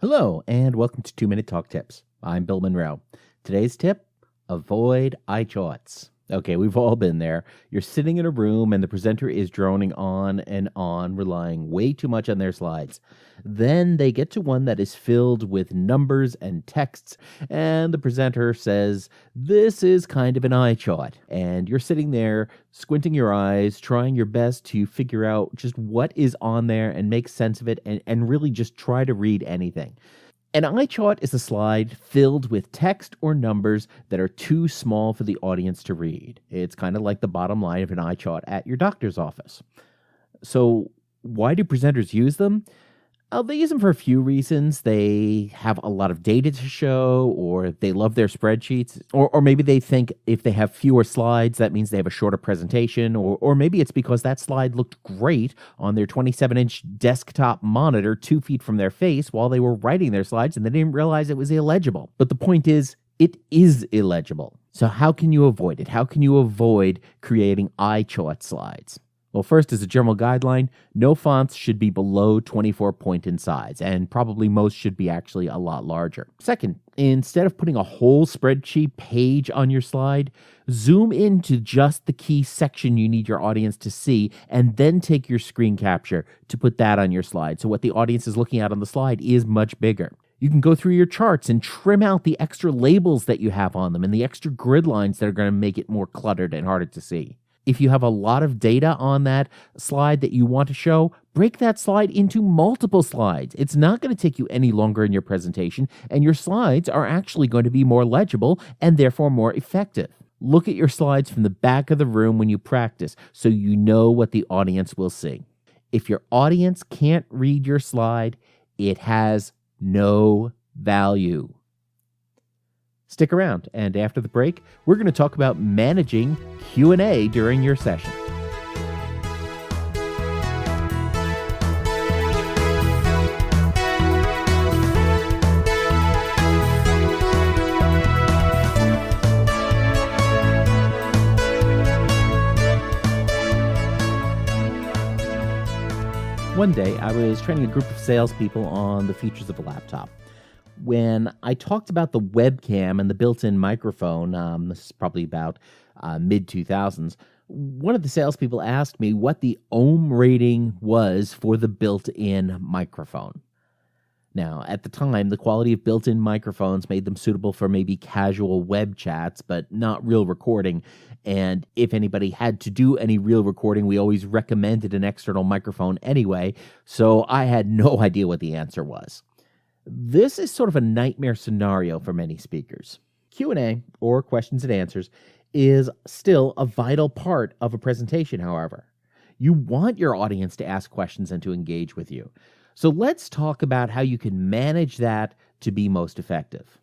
Hello, and welcome to 2 Minute Talk Tips. I'm Bill Monroe. Today's tip, avoid eye charts. Okay, we've all been there. You're sitting in a room and the presenter is droning on and on, relying way too much on their slides. Then they get to one that is filled with numbers and texts, and the presenter says, "This is kind of an eye chart." And you're sitting there, squinting your eyes, trying your best to figure out just what is on there and make sense of it, and really just try to read anything. An eye chart is a slide filled with text or numbers that are too small for the audience to read. It's kind of like the bottom line of an eye chart at your doctor's office. So, why do presenters use them? They use them for a few reasons. They have a lot of data to show, or they love their spreadsheets, or maybe they think if they have fewer slides, that means they have a shorter presentation, or maybe it's because that slide looked great on their 27-inch desktop monitor 2 feet from their face while they were writing their slides and they didn't realize it was illegible. But the point is, it is illegible. So how can you avoid it? How can you avoid creating eye chart slides? Well, first, as a general guideline, no fonts should be below 24 point in size, and probably most should be actually a lot larger. Second, instead of putting a whole spreadsheet page on your slide, zoom into just the key section you need your audience to see, and then take your screen capture to put that on your slide. So what the audience is looking at on the slide is much bigger. You can go through your charts and trim out the extra labels that you have on them and the extra grid lines that are going to make it more cluttered and harder to see. If you have a lot of data on that slide that you want to show, break that slide into multiple slides. It's not going to take you any longer in your presentation, and your slides are actually going to be more legible and therefore more effective. Look at your slides from the back of the room when you practice so you know what the audience will see. If your audience can't read your slide, it has no value. Stick around, and after the break, we're going to talk about managing Q&A during your session. One day, I was training a group of salespeople on the features of a laptop. When I talked about the webcam and the built-in microphone, this is probably about mid-2000s, one of the salespeople asked me what the ohm rating was for the built-in microphone. Now, at the time, the quality of built-in microphones made them suitable for maybe casual web chats, but not real recording. And if anybody had to do any real recording, we always recommended an external microphone anyway, so I had no idea what the answer was. This is sort of a nightmare scenario for many speakers. Q&A, or questions and answers, is still a vital part of a presentation, however. You want your audience to ask questions and to engage with you. So let's talk about how you can manage that to be most effective.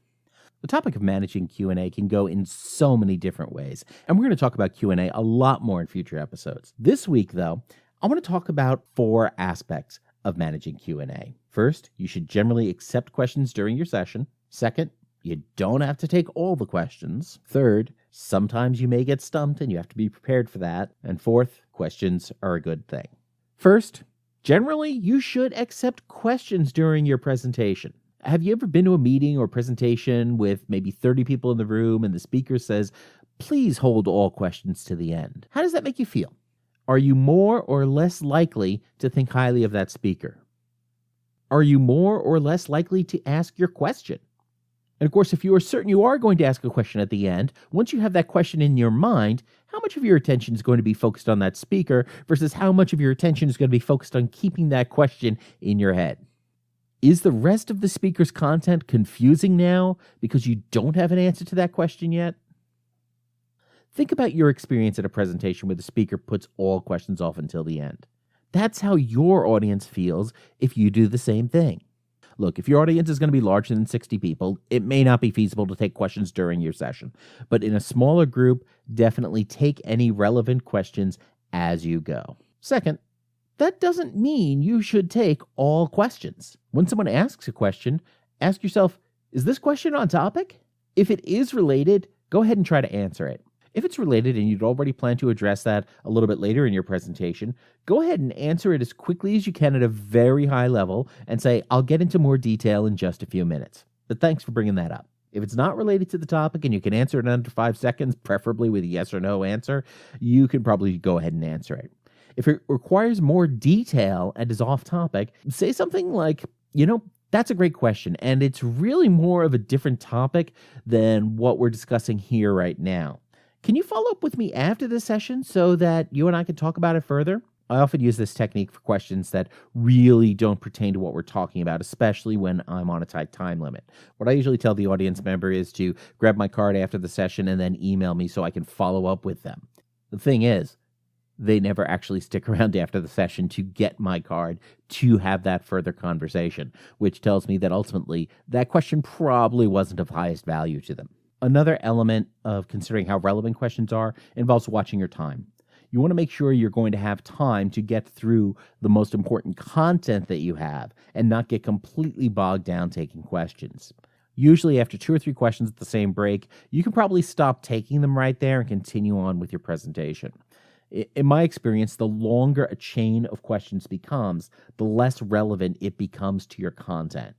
The topic of managing Q&A can go in so many different ways, and we're going to talk about Q&A a lot more in future episodes. This week, though, I want to talk about 4 aspects of managing Q&A. First, you should generally accept questions during your session. Second, you don't have to take all the questions. Third, sometimes you may get stumped and you have to be prepared for that. And fourth, questions are a good thing. First, generally, you should accept questions during your presentation. Have you ever been to a meeting or presentation with maybe 30 people in the room and the speaker says, "Please hold all questions to the end"? How does that make you feel? Are you more or less likely to think highly of that speaker? Are you more or less likely to ask your question? And of course, if you are certain you are going to ask a question at the end, once you have that question in your mind, how much of your attention is going to be focused on that speaker versus how much of your attention is going to be focused on keeping that question in your head? Is the rest of the speaker's content confusing now because you don't have an answer to that question yet? Think about your experience at a presentation where the speaker puts all questions off until the end. That's how your audience feels if you do the same thing. Look, if your audience is going to be larger than 60 people, it may not be feasible to take questions during your session. But in a smaller group, definitely take any relevant questions as you go. Second, that doesn't mean you should take all questions. When someone asks a question, ask yourself, is this question on topic? If it is related, go ahead and try to answer it. If it's related and you'd already planned to address that a little bit later in your presentation, go ahead and answer it as quickly as you can at a very high level and say, I'll get into more detail in just a few minutes. But thanks for bringing that up. If it's not related to the topic and you can answer it in under 5 seconds, preferably with a yes or no answer, you can probably go ahead and answer it. If it requires more detail and is off topic, say something like, that's a great question, and it's really more of a different topic than what we're discussing here right now. Can you follow up with me after this session so that you and I can talk about it further? I often use this technique for questions that really don't pertain to what we're talking about, especially when I'm on a tight time limit. What I usually tell the audience member is to grab my card after the session and then email me so I can follow up with them. The thing is, they never actually stick around after the session to get my card to have that further conversation, which tells me that ultimately that question probably wasn't of highest value to them. Another element of considering how relevant questions are involves watching your time. You want to make sure you're going to have time to get through the most important content that you have and not get completely bogged down taking questions. Usually after 2 or 3 questions at the same break, you can probably stop taking them right there and continue on with your presentation. In my experience, the longer a chain of questions becomes, the less relevant it becomes to your content.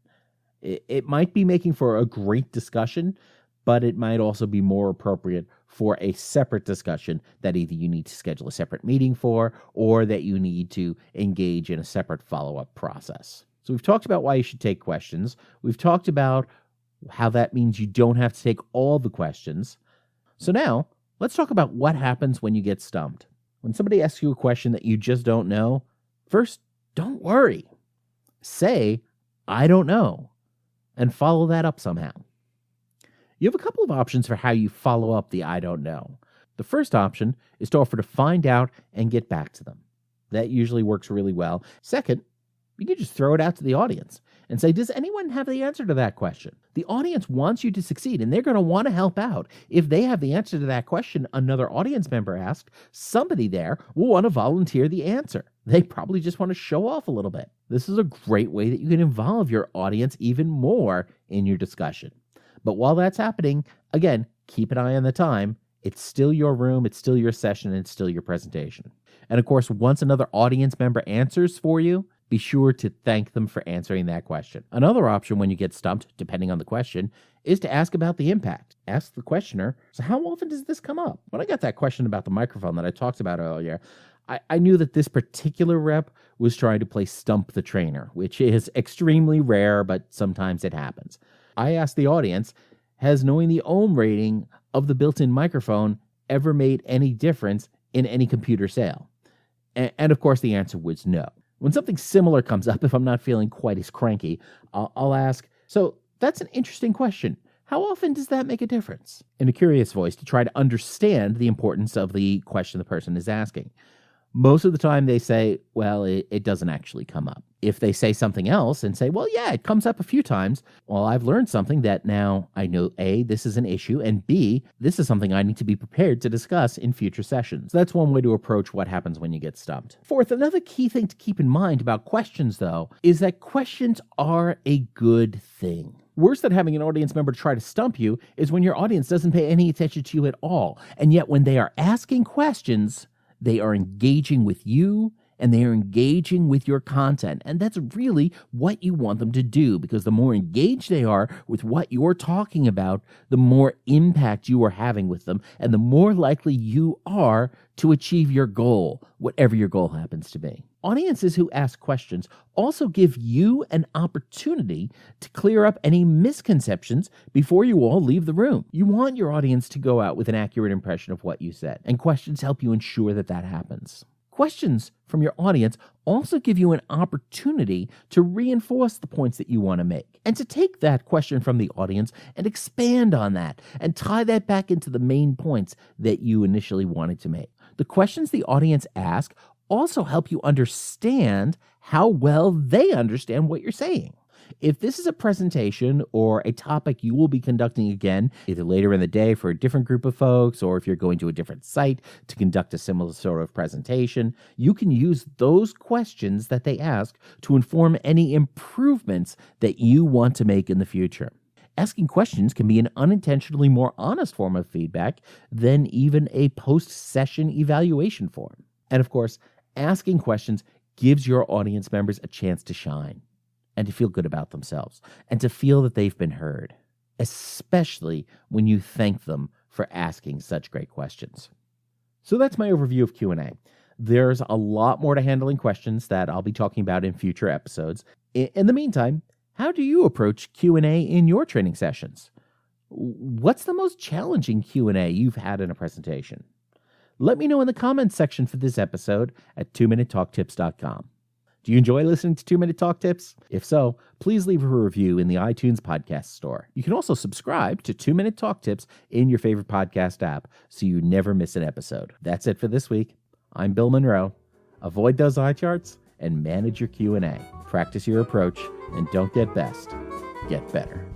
It might be making for a great discussion, but it might also be more appropriate for a separate discussion that either you need to schedule a separate meeting for or that you need to engage in a separate follow-up process. So we've talked about why you should take questions. We've talked about how that means you don't have to take all the questions. So now, let's talk about what happens when you get stumped. When somebody asks you a question that you just don't know, first, don't worry. Say, I don't know, and follow that up somehow. You have a couple of options for how you follow up the I don't know. The first option is to offer to find out and get back to them. That usually works really well. Second, you can just throw it out to the audience and say, does anyone have the answer to that question? The audience wants you to succeed, and they're going to want to help out. If they have the answer to that question another audience member asked, somebody there will want to volunteer the answer. They probably just want to show off a little bit. This is a great way that you can involve your audience even more in your discussion. But while that's happening, again, keep an eye on the time. It's still your room, it's still your session, and it's still your presentation. And of course, once another audience member answers for you, be sure to thank them for answering that question. Another option when you get stumped, depending on the question, is to ask about the impact. Ask the questioner, so how often does this come up? When I got that question about the microphone that I talked about earlier, I knew that this particular rep was trying to play stump the trainer, which is extremely rare, but sometimes it happens. I asked the audience, has knowing the ohm rating of the built-in microphone ever made any difference in any computer sale? And of course, the answer was no. When something similar comes up, if I'm not feeling quite as cranky, I'll ask, so that's an interesting question. How often does that make a difference? In a curious voice to try to understand the importance of the question the person is asking. Most of the time they say, well, it doesn't actually come up. If they say something else and say, well, yeah, it comes up a few times, well, I've learned something that now I know, A, this is an issue, and B, this is something I need to be prepared to discuss in future sessions. That's one way to approach what happens when you get stumped. Fourth, another key thing to keep in mind about questions, though, is that questions are a good thing. Worse than having an audience member try to stump you is when your audience doesn't pay any attention to you at all, and yet when they are asking questions, they are engaging with you and they are engaging with your content. And that's really what you want them to do, because the more engaged they are with what you're talking about, the more impact you are having with them, and the more likely you are to achieve your goal, whatever your goal happens to be. Audiences who ask questions also give you an opportunity to clear up any misconceptions before you all leave the room. You want your audience to go out with an accurate impression of what you said, and questions help you ensure that that happens. Questions from your audience also give you an opportunity to reinforce the points that you want to make, and to take that question from the audience and expand on that and tie that back into the main points that you initially wanted to make. The questions the audience ask also help you understand how well they understand what you're saying. If this is a presentation or a topic you will be conducting again, either later in the day for a different group of folks, or if you're going to a different site to conduct a similar sort of presentation, you can use those questions that they ask to inform any improvements that you want to make in the future. Asking questions can be an unintentionally more honest form of feedback than even a post-session evaluation form. And of course, asking questions gives your audience members a chance to shine and to feel good about themselves and to feel that they've been heard, especially when you thank them for asking such great questions. So that's my overview of Q&A. There's a lot more to handling questions that I'll be talking about in future episodes. In the meantime, how do you approach Q&A in your training sessions? What's the most challenging Q&A you've had in a presentation? Let me know in the comments section for this episode at 2minutetalktips.com. Do you enjoy listening to 2-Minute Talk Tips? If so, please leave a review in the iTunes podcast store. You can also subscribe to 2-Minute Talk Tips in your favorite podcast app so you never miss an episode. That's it for this week. I'm Bill Monroe. Avoid those eye charts and manage your Q&A. Practice your approach and don't get best, get better.